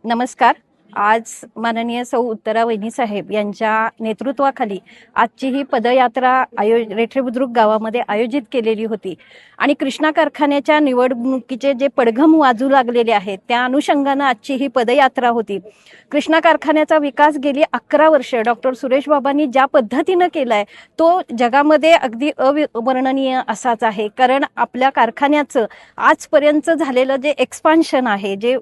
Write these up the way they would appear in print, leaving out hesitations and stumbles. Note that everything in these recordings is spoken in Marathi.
नमस्कार. आज माननीय सौ उत्तरा वहिनी साहेब यांच्या नेतृत्वाखाली आजची ही पदयात्रा रेठरे बुद्रुक गावामध्ये आयोजित केलेली होती आणि कृष्णा कारखान्याच्या निवडणुकीचे जे पडघम वाजू लागलेले आहेत त्या अनुषंगानं आजची ही पदयात्रा होती. कृष्णा कारखान्याचा विकास गेली 11 वर्ष डॉक्टर सुरेश बाबांनी ज्या पद्धतीनं केलाय तो जगामध्ये अगदी अविवर्णनीय असाच आहे. कारण आपल्या कारखान्याचं आजपर्यंत झालेलं जे एक्सपान्शन आहे, जे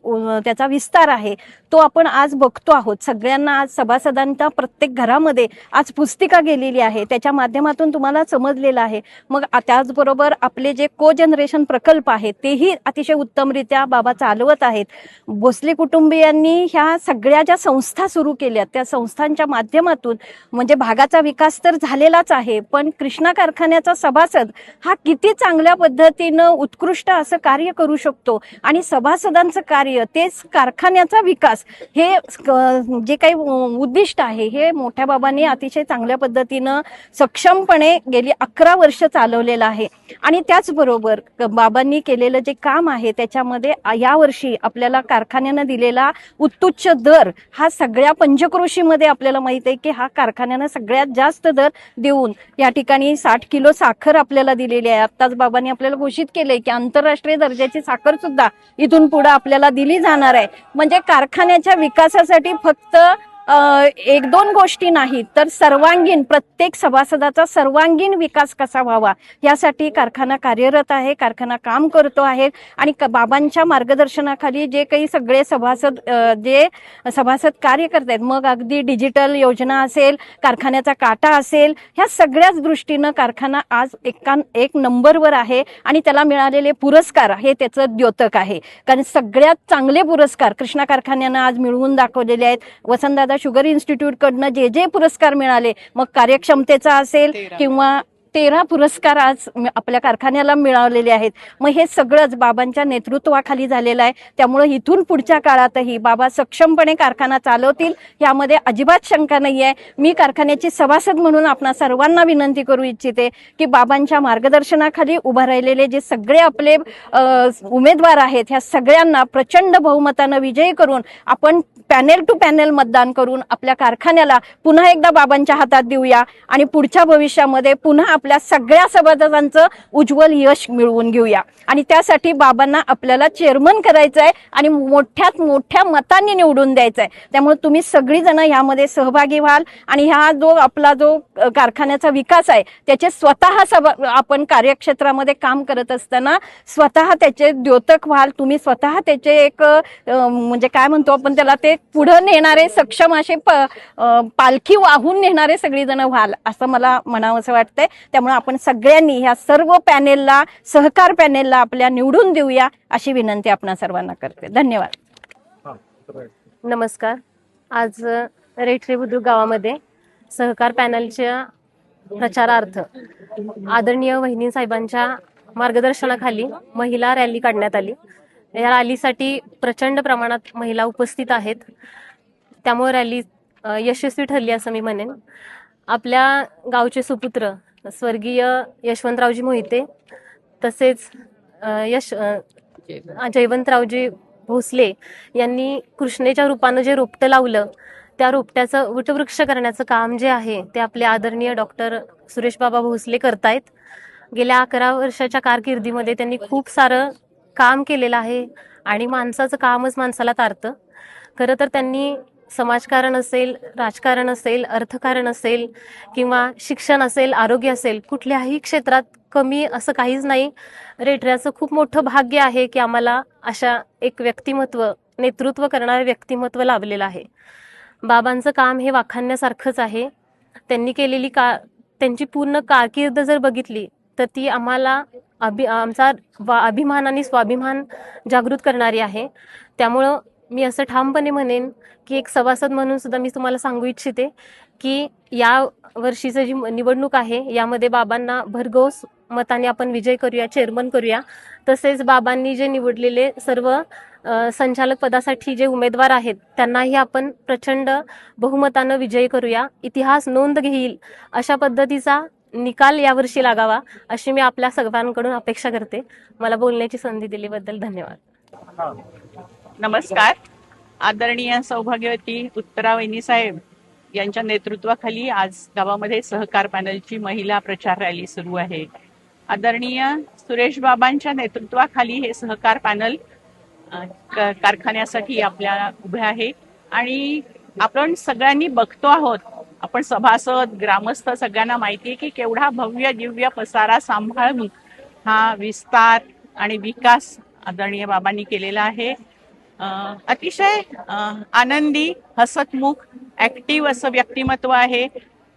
त्याचा विस्तार आहे तो आपण आज बघतो आहोत. सगळ्यांना आज सभासदांच्या प्रत्येक घरामध्ये आज पुस्तिका गेलेली आहे, त्याच्या माध्यमातून तुम्हाला समजलेलं आहे. मग त्याचबरोबर आपले जे को जनरेशन प्रकल्प आहेत तेही अतिशय उत्तमरित्या बाबा चालवत आहेत. भोसले कुटुंबियांनी ह्या सगळ्या ज्या संस्था सुरू केल्या त्या संस्थांच्या माध्यमातून म्हणजे भागाचा विकास तर झालेलाच आहे, पण कृष्णा कारखान्याचा सभासद हा किती चांगल्या पद्धतीनं उत्कृष्ट असं कार्य करू शकतो आणि सभासदांचं कार्य तेच कारखान्याचा विकास हे जे काही उद्दिष्ट आहे हे मोठ्या बाबांनी अतिशय चांगल्या पद्धतीनं सक्षमपणे गेली 11 वर्ष चालवलेलं आहे. आणि त्याचबरोबर बाबांनी केलेलं जे काम आहे त्याच्यामध्ये यावर्षी आपल्याला कारखान्यानं दिलेला उत्तुच्च दर हा सगळ्या पंचक्रोशीमध्ये आपल्याला माहित आहे की हा कारखान्यानं सगळ्यात जास्त दर देऊन या ठिकाणी 60 किलो साखर आपल्याला दिलेली आहे. आत्ताच बाबांनी आपल्याला घोषित केलंय की आंतरराष्ट्रीय दर्जाची साखर सुद्धा इथून पुढे आपल्याला दिली जाणार आहे. म्हणजे कारखान्याच्या विकासासाठी फक्त एक दोन गोष्टी नाहीत तर सर्वांगीण प्रत्येक सभासदाचा सर्वांगीण विकास कसा व्हावा यासाठी कारखाना कार्यरत आहे, कारखाना काम करतो आहे. आणि बाबांच्या मार्गदर्शनाखाली जे काही सगळे सभासद कार्य करत आहेत, मग अगदी डिजिटल योजना असेल, कारखान्याचा काटा असेल, ह्या सगळ्याच दृष्टीनं कारखाना आज एक नंबरवर आहे. आणि त्याला मिळालेले पुरस्कार हे त्याचं द्योतक आहे. कारण सगळ्यात चांगले पुरस्कार कृष्णा कारखान्यानं आज मिळवून दाखवलेले आहेत. वसंतदादा शुगर इन्स्टिट्यूट कडनं जे पुरस्कार मिळाले, मग कार्यक्षमतेचा असेल किंवा 13 पुरस्कार आज आपल्या कारखान्याला मिळालेले आहेत. मग हे सगळंच बाबांच्या नेतृत्वाखाली झालेलं आहे. त्यामुळे इथून पुढच्या काळातही बाबा सक्षमपणे कारखाना चालवतील यामध्ये अजिबात शंका नाही आहे. मी कारखान्याची सभासद म्हणून आपणा सर्वांना विनंती करू इच्छिते की बाबांच्या मार्गदर्शनाखाली उभा राहिलेले जे सगळे आपले उमेदवार आहेत ह्या सगळ्यांना प्रचंड बहुमतानं विजयी करून आपण पॅनेल टू पॅनेल मतदान करून आपल्या कारखान्याला पुन्हा एकदा बाबांच्या हातात देऊया आणि पुढच्या भविष्यामध्ये पुन्हा आपल्या सगळ्या सभासदांचं उज्ज्वल यश मिळवून घेऊया. आणि त्यासाठी बाबांना आपल्याला चेअरमन करायचं आहे आणि मोठ्यात मोठ्या मतांनी निवडून द्यायचं आहे. त्यामुळे तुम्ही सगळीजण यामध्ये सहभागी व्हाल आणि हा जो आपला जो कारखान्याचा विकास आहे त्याचे स्वतः आपण कार्यक्षेत्रामध्ये काम करत असताना स्वतः त्याचे द्योतक व्हाल. तुम्ही स्वतः त्याचे एक म्हणजे काय म्हणतो आपण त्याला ते पुढे नेणारे सक्षम असे पालखी वाहून नेणारे सगळीजण व्हाल असं मला म्हणावंसं वाटतंय. त्यामुळे आपण सगळ्यांनी ह्या सर्व पॅनेलला सहकार पॅनेलला आपल्या निवडून देऊया अशी विनंती आपण सर्वांना करते. धन्यवाद. नमस्कार. आज रेठरे बुद्रुक गावामध्ये सहकार पॅनलच्या प्रचारार्थ आदरणीय वहिनी साहेबांच्या मार्गदर्शनाखाली महिला रॅली काढण्यात आली. या रॅलीसाठी प्रचंड प्रमाणात महिला उपस्थित आहेत, त्यामुळे रॅली यशस्वी ठरली असं मी म्हणेन. आपल्या गावचे सुपुत्र स्वर्गीय यशवंतरावजी मोहिते तसेच जयवंतरावजी भोसले यांनी कृष्णेच्या रूपानं जे रोपटं लावलं त्या रोपट्याचं वटवृक्ष करण्याचं काम जे आहे ते आपले आदरणीय डॉक्टर सुरेश बाबा भोसले करतायत. गेल्या 11 वर्षाच्या कारकिर्दीमध्ये त्यांनी खूप सारं काम केलेलं आहे आणि माणसाचं कामच माणसाला तारतं. खरं तर त्यांनी समाजकारण असेल, राजकारण असेल, अर्थकारण असेल किंवा शिक्षण असेल, आरोग्य असेल, कुठल्याही क्षेत्रात कमी असं काहीच नाही. रेठऱ्याचं खूप मोठं भाग्य आहे की आम्हाला अशा एक व्यक्तिमत्व, नेतृत्व करणारे व्यक्तिमत्व लाभलेलं आहे. बाबांचं काम हे वाखाणण्यासारखंच आहे. त्यांनी केलेली त्यांची पूर्ण कारकीर्द जर बघितली तर ती आम्हाला आमचा अभिमान आणि स्वाभिमान जागृत करणारी आहे. त्यामुळं मी असं ठामपणे म्हणेन की एक सभासद म्हणून सुद्धा मी तुम्हाला सांगू इच्छिते की या वर्षीचं जी निवडणूक आहे यामध्ये बाबांना भरघोस मताने आपण विजय करूया, चेअरमन करूया. तसेच बाबांनी जे निवडलेले सर्व संचालक पदासाठी जे उमेदवार आहेत त्यांनाही आपण प्रचंड बहुमतानं विजयी करूया. इतिहास नोंद घेईल अशा पद्धतीचा निकाल यावर्षी लागावा अशी मी आपल्या सर्वांकडून अपेक्षा करते. मला बोलण्याची संधी दिल्याबद्दल धन्यवाद. नमस्कार. आदरणीय सौभाग्यवती उत्तरावहिनी साहेब यांच्या नेतृत्वाखाली आज गावामध्ये सहकार पॅनलची महिला प्रचार रॅली सुरू आहे. आदरणीय सुरेश बाबांच्या नेतृत्वाखाली हे सहकार पॅनल कारखान्यासाठी आपल्या उभे आहे आणि आपण सगळ्यांनी बघतो आहोत, आपण सभासद ग्रामस्थ सगळ्यांना माहिती आहे की केवढा भव्य दिव्य पसारा सांभाळून हा विस्तार आणि विकास आदरणीय बाबांनी केलेला आहे. अतिशय आनंदी, हसतमुख, ऍक्टिव्ह असं व्यक्तिमत्व आहे.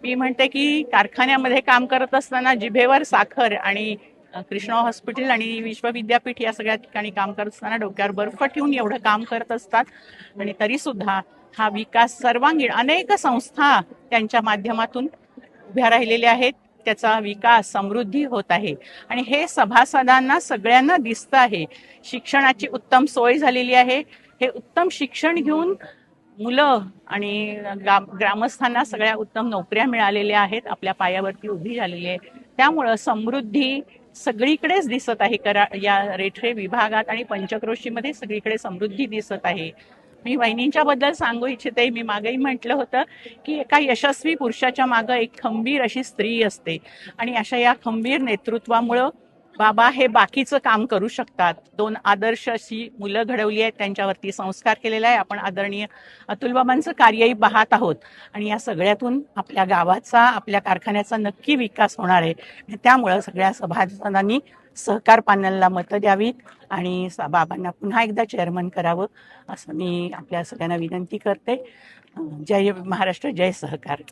मी म्हणते की कारखान्यामध्ये काम करत असताना जिभेवर साखर आणि कृष्णा हॉस्पिटल आणि विश्वविद्यापीठ या सगळ्या ठिकाणी काम करत असताना डोक्यावर बर्फ ठेवून एवढं काम करत असतात आणि तरी सुद्धा हा विकास सर्वांगीण अनेक संस्था त्यांच्या माध्यमातून उभ्या राहिलेल्या आहेत. त्याचा विकास समृद्धी होत आहे आणि हे सभासदांना सगळ्यांना दिसतं आहे. शिक्षणाची उत्तम सोय झालेली आहे. हे उत्तम शिक्षण घेऊन मुलं आणि ग्रामस्थांना सगळ्या उत्तम नोकऱ्या मिळालेल्या आहेत, आपल्या पायावरती उभी झालेली आहे. त्यामुळं समृद्धी सगळीकडेच दिसत आहे. या रेठरे विभागात आणि पंचक्रोशीमध्ये सगळीकडे समृद्धी दिसत आहे. मी वहिनींच्या बद्दल सांगू इच्छिते. मी मागेही म्हटलं होतं की एका यशस्वी पुरुषाच्या मागं एक खंबीर अशी स्त्री असते आणि अशा या खंबीर नेतृत्वामुळं बाबा हे बाकीचं काम करू शकतात. 2 आदर्श अशी मुलं घडवली आहेत, त्यांच्यावरती संस्कार केलेला आहे. आपण आदरणीय अतुल बाबांचं कार्यही पाहत आहोत आणि या सगळ्यातून आपल्या गावाचा, आपल्या कारखान्याचा नक्की विकास होणार आहे. त्यामुळं सगळ्या सभासदांनी सहकार पॅनलला मतं द्यावीत आणि बाबांना पुन्हा एकदा चेअरमन करावं असं मी आपल्या सगळ्यांना विनंती करते. जय महाराष्ट्र, जय सहकार.